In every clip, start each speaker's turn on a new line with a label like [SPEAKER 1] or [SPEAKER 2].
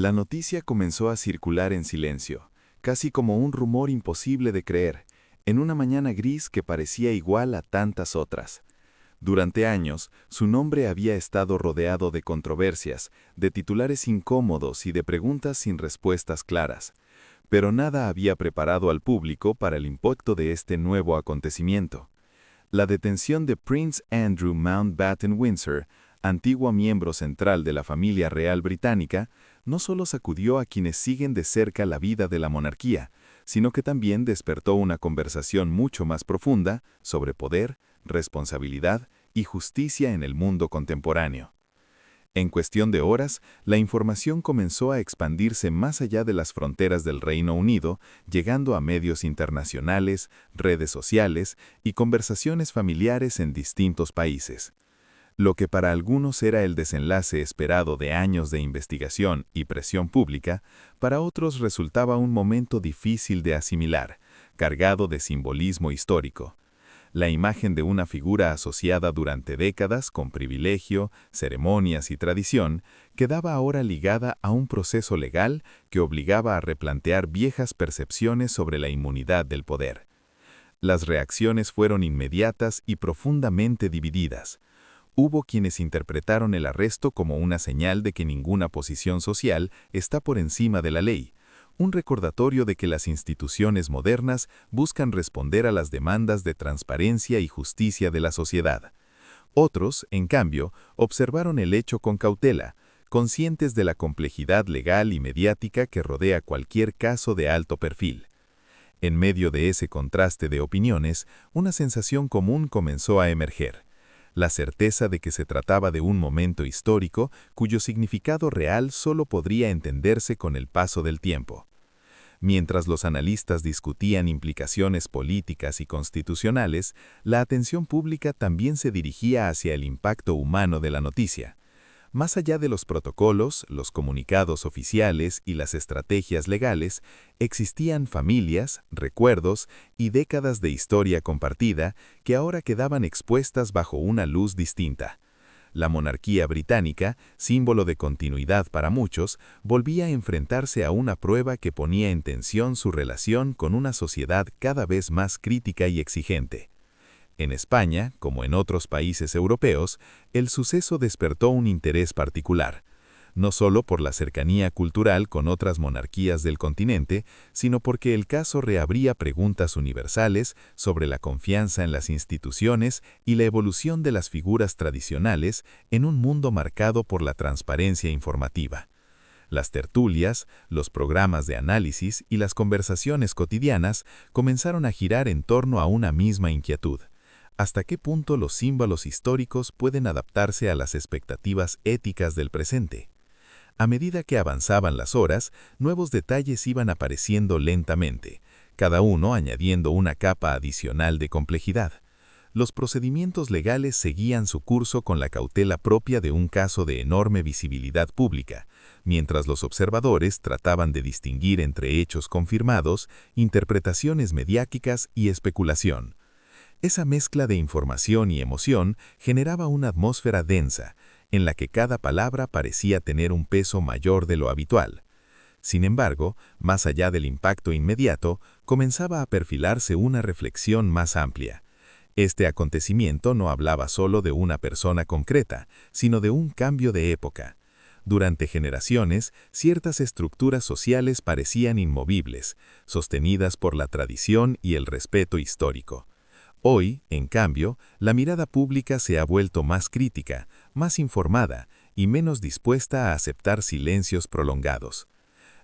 [SPEAKER 1] La noticia comenzó a circular en silencio, casi como un rumor imposible de creer, en una mañana gris que parecía igual a tantas otras. Durante años, su nombre había estado rodeado de controversias, de titulares incómodos y de preguntas sin respuestas claras. Pero nada había preparado al público para el impacto de este nuevo acontecimiento. La detención de Prince Andrew Mountbatten-Windsor, antiguo miembro central de la familia real británica, no solo sacudió a quienes siguen de cerca la vida de la monarquía, sino que también despertó una conversación mucho más profunda sobre poder, responsabilidad y justicia en el mundo contemporáneo. En cuestión de horas, la información comenzó a expandirse más allá de las fronteras del Reino Unido, llegando a medios internacionales, redes sociales y conversaciones familiares en distintos países. Lo que para algunos era el desenlace esperado de años de investigación y presión pública, para otros resultaba un momento difícil de asimilar, cargado de simbolismo histórico. La imagen de una figura asociada durante décadas con privilegio, ceremonias y tradición, quedaba ahora ligada a un proceso legal que obligaba a replantear viejas percepciones sobre la inmunidad del poder. Las reacciones fueron inmediatas y profundamente divididas. Hubo quienes interpretaron el arresto como una señal de que ninguna posición social está por encima de la ley, un recordatorio de que las instituciones modernas buscan responder a las demandas de transparencia y justicia de la sociedad. Otros, en cambio, observaron el hecho con cautela, conscientes de la complejidad legal y mediática que rodea cualquier caso de alto perfil. En medio de ese contraste de opiniones, una sensación común comenzó a emerger: la certeza de que se trataba de un momento histórico cuyo significado real solo podría entenderse con el paso del tiempo. Mientras los analistas discutían implicaciones políticas y constitucionales, la atención pública también se dirigía hacia el impacto humano de la noticia. Más allá de los protocolos, los comunicados oficiales y las estrategias legales, existían familias, recuerdos y décadas de historia compartida que ahora quedaban expuestas bajo una luz distinta. La monarquía británica, símbolo de continuidad para muchos, volvía a enfrentarse a una prueba que ponía en tensión su relación con una sociedad cada vez más crítica y exigente. En España, como en otros países europeos, el suceso despertó un interés particular, no solo por la cercanía cultural con otras monarquías del continente, sino porque el caso reabría preguntas universales sobre la confianza en las instituciones y la evolución de las figuras tradicionales en un mundo marcado por la transparencia informativa. Las tertulias, los programas de análisis y las conversaciones cotidianas comenzaron a girar en torno a una misma inquietud: ¿hasta qué punto los símbolos históricos pueden adaptarse a las expectativas éticas del presente? A medida que avanzaban las horas, nuevos detalles iban apareciendo lentamente, cada uno añadiendo una capa adicional de complejidad. Los procedimientos legales seguían su curso con la cautela propia de un caso de enorme visibilidad pública, mientras los observadores trataban de distinguir entre hechos confirmados, interpretaciones mediáticas y especulación. Esa mezcla de información y emoción generaba una atmósfera densa, en la que cada palabra parecía tener un peso mayor de lo habitual. Sin embargo, más allá del impacto inmediato, comenzaba a perfilarse una reflexión más amplia. Este acontecimiento no hablaba solo de una persona concreta, sino de un cambio de época. Durante generaciones, ciertas estructuras sociales parecían inmovibles, sostenidas por la tradición y el respeto histórico. Hoy, en cambio, la mirada pública se ha vuelto más crítica, más informada y menos dispuesta a aceptar silencios prolongados.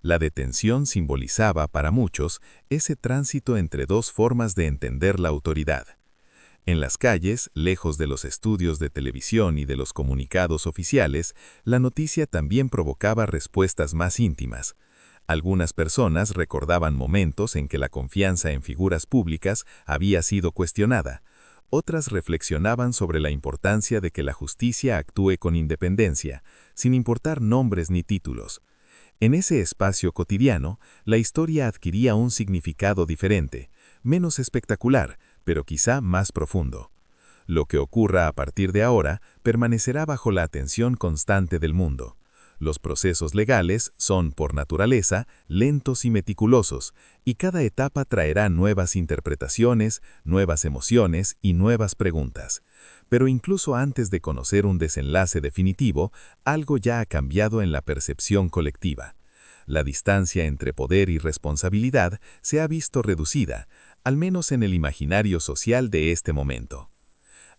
[SPEAKER 1] La detención simbolizaba, para muchos, ese tránsito entre dos formas de entender la autoridad. En las calles, lejos de los estudios de televisión y de los comunicados oficiales, la noticia también provocaba respuestas más íntimas. Algunas personas recordaban momentos en que la confianza en figuras públicas había sido cuestionada. Otras reflexionaban sobre la importancia de que la justicia actúe con independencia, sin importar nombres ni títulos. En ese espacio cotidiano, la historia adquiría un significado diferente, menos espectacular, pero quizá más profundo. Lo que ocurra a partir de ahora permanecerá bajo la atención constante del mundo. Los procesos legales son, por naturaleza, lentos y meticulosos, y cada etapa traerá nuevas interpretaciones, nuevas emociones y nuevas preguntas. Pero incluso antes de conocer un desenlace definitivo, algo ya ha cambiado en la percepción colectiva. La distancia entre poder y responsabilidad se ha visto reducida, al menos en el imaginario social de este momento.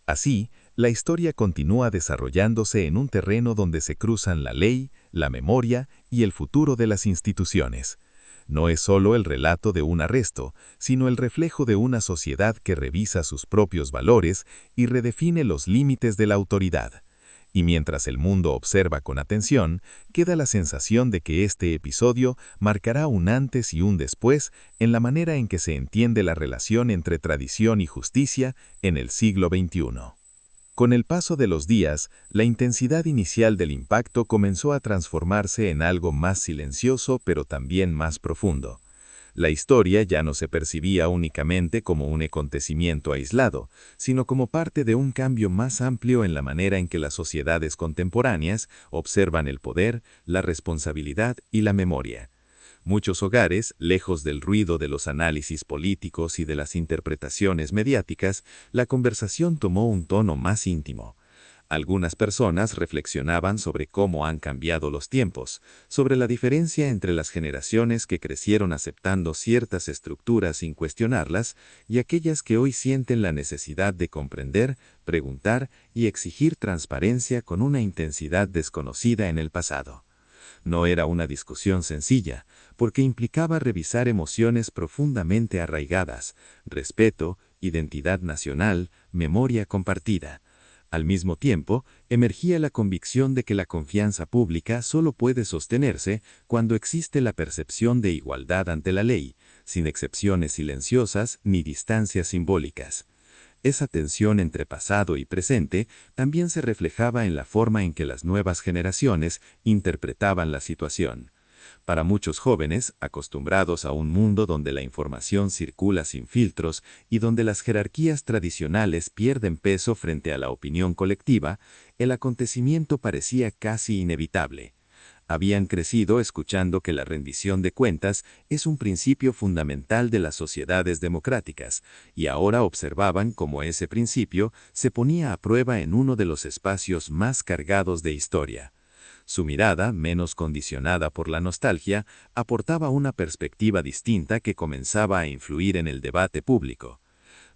[SPEAKER 1] Así, la historia continúa desarrollándose en un terreno donde se cruzan la ley, la memoria y el futuro de las instituciones. No es solo el relato de un arresto, sino el reflejo de una sociedad que revisa sus propios valores y redefine los límites de la autoridad. Y mientras el mundo observa con atención, queda la sensación de que este episodio marcará un antes y un después en la manera en que se entiende la relación entre tradición y justicia en el siglo XXI. Con el paso de los días, la intensidad inicial del impacto comenzó a transformarse en algo más silencioso pero también más profundo. La historia ya no se percibía únicamente como un acontecimiento aislado, sino como parte de un cambio más amplio en la manera en que las sociedades contemporáneas observan el poder, la responsabilidad y la memoria. Muchos hogares, lejos del ruido de los análisis políticos y de las interpretaciones mediáticas, la conversación tomó un tono más íntimo. Algunas personas reflexionaban sobre cómo han cambiado los tiempos, sobre la diferencia entre las generaciones que crecieron aceptando ciertas estructuras sin cuestionarlas y aquellas que hoy sienten la necesidad de comprender, preguntar y exigir transparencia con una intensidad desconocida en el pasado. No era una discusión sencilla, porque implicaba revisar emociones profundamente arraigadas, respeto, identidad nacional, memoria compartida. Al mismo tiempo, emergía la convicción de que la confianza pública solo puede sostenerse cuando existe la percepción de igualdad ante la ley, sin excepciones silenciosas ni distancias simbólicas. Esa tensión entre pasado y presente también se reflejaba en la forma en que las nuevas generaciones interpretaban la situación. Para muchos jóvenes, acostumbrados a un mundo donde la información circula sin filtros y donde las jerarquías tradicionales pierden peso frente a la opinión colectiva, el acontecimiento parecía casi inevitable. Habían crecido escuchando que la rendición de cuentas es un principio fundamental de las sociedades democráticas, y ahora observaban cómo ese principio se ponía a prueba en uno de los espacios más cargados de historia. Su mirada, menos condicionada por la nostalgia, aportaba una perspectiva distinta que comenzaba a influir en el debate público.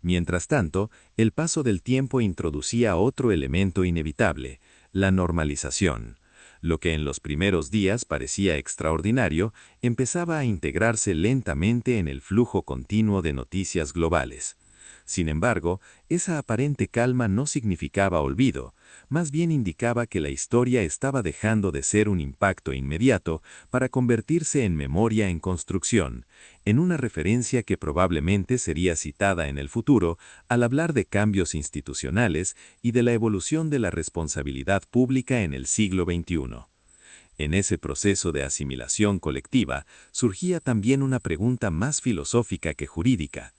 [SPEAKER 1] Mientras tanto, el paso del tiempo introducía otro elemento inevitable, la normalización. Lo que en los primeros días parecía extraordinario, empezaba a integrarse lentamente en el flujo continuo de noticias globales. Sin embargo, esa aparente calma no significaba olvido, más bien indicaba que la historia estaba dejando de ser un impacto inmediato para convertirse en memoria en construcción, en una referencia que probablemente sería citada en el futuro al hablar de cambios institucionales y de la evolución de la responsabilidad pública en el siglo XXI. En ese proceso de asimilación colectiva surgía también una pregunta más filosófica que jurídica.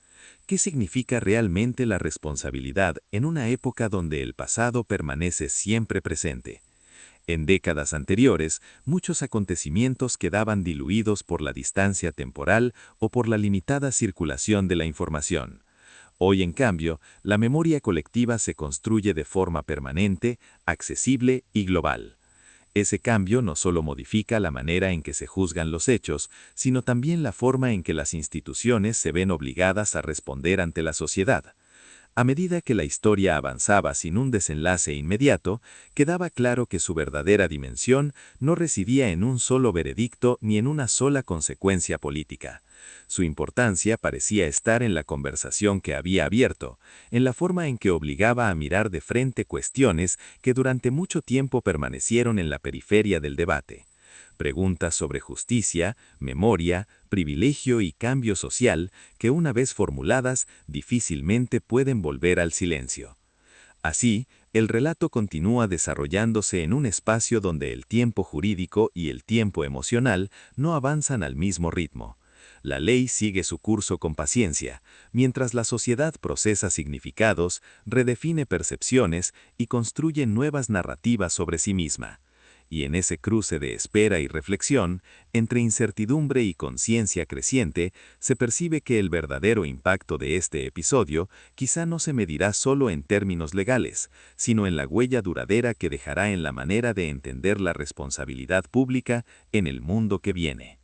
[SPEAKER 1] ¿Qué significa realmente la responsabilidad en una época donde el pasado permanece siempre presente? En décadas anteriores, muchos acontecimientos quedaban diluidos por la distancia temporal o por la limitada circulación de la información. Hoy, en cambio, la memoria colectiva se construye de forma permanente, accesible y global. Ese cambio no solo modifica la manera en que se juzgan los hechos, sino también la forma en que las instituciones se ven obligadas a responder ante la sociedad. A medida que la historia avanzaba sin un desenlace inmediato, quedaba claro que su verdadera dimensión no residía en un solo veredicto ni en una sola consecuencia política. Su importancia parecía estar en la conversación que había abierto, en la forma en que obligaba a mirar de frente cuestiones que durante mucho tiempo permanecieron en la periferia del debate. Preguntas sobre justicia, memoria, privilegio y cambio social que una vez formuladas difícilmente pueden volver al silencio. Así, el relato continúa desarrollándose en un espacio donde el tiempo jurídico y el tiempo emocional no avanzan al mismo ritmo. La ley sigue su curso con paciencia, mientras la sociedad procesa significados, redefine percepciones y construye nuevas narrativas sobre sí misma.
[SPEAKER 2] Y en ese cruce de espera y reflexión, entre incertidumbre y conciencia creciente, se percibe que el verdadero impacto de este episodio quizá no se medirá solo en términos legales, sino en la huella duradera que dejará en la manera de entender la responsabilidad pública en el mundo que viene.